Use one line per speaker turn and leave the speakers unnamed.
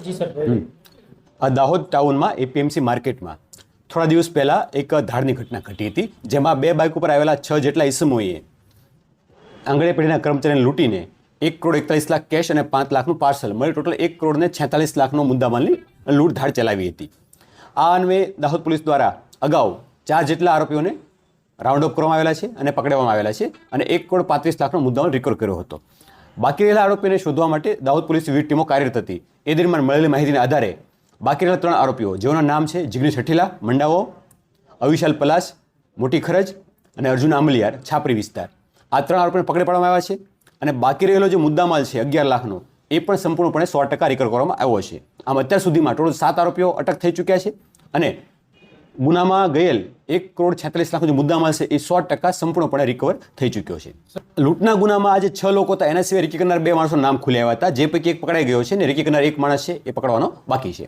જી sir.
આ Dahod ટાઉનમાં APMC માર્કેટમાં થોડા દિવસ પહેલાં એક ધાડની ઘટના ઘટી હતી, જેમાં 2 બાઇક ઉપર આવેલા 6 જેટલા ઈસમોએ આંગણે પેઢીના કર્મચારીને લૂંટીને 1,41,00,000 કેશ અને 5 લાખનું પાર્સલ મળી ટોટલ 1,46,00,000નો મુદ્દામાલની લૂંટધાડ ચલાવી હતી. આ અન્વયે દાહોદ પોલીસ દ્વારા અગાઉ 4 જેટલા આરોપીઓને રાઉન્ડ અપ કરવામાં આવેલા છે અને પકડવામાં આવેલા છે અને 1,35,00,000નો મુદ્દામાલ રિકવર કર્યો હતો. બાકી રહેલા આરોપીઓને શોધવા માટે દાહોદ પોલીસની વિવિધ ટીમો કાર્યરત હતી. એ દરમિયાન મળેલી માહિતીના આધારે બાકી રહેલા 3 આરોપીઓ, જેઓના નામ છે જિગ્નેશ હઠીલા, મંડાવો, અવિશાલ પલાસ, મોટી ખરજ અને અર્જુન આંબલિયાર, છાપરી વિસ્તાર, આ 3 આરોપીને પકડી પાડવામાં આવ્યા છે અને બાકી રહેલો જે મુદ્દામાલ છે 11 લાખનો, એ પણ સંપૂર્ણપણે 100% રિકવર કરવામાં આવ્યો છે. આમ અત્યાર સુધીમાં ટોટલ 7 આરોપીઓ અટક થઈ ચૂક્યા છે અને ગુનામાં ગયેલ 1,46,00,000 જે મુદ્દામાલ છે એ 100% સંપૂર્ણપણે રિકવર થઈ ચૂક્યો છે. લૂંટના ગુનામાં આજે 6 લોકો હતા, એના સિવાય રેકી કરનાર 2 માણસોના નામ ખુલ્યા આવ્યા હતા, જે પૈકી એક પકડાઈ ગયો છે અને રેકી કરનાર એક માણસ છે એ પકડવાનો બાકી છે.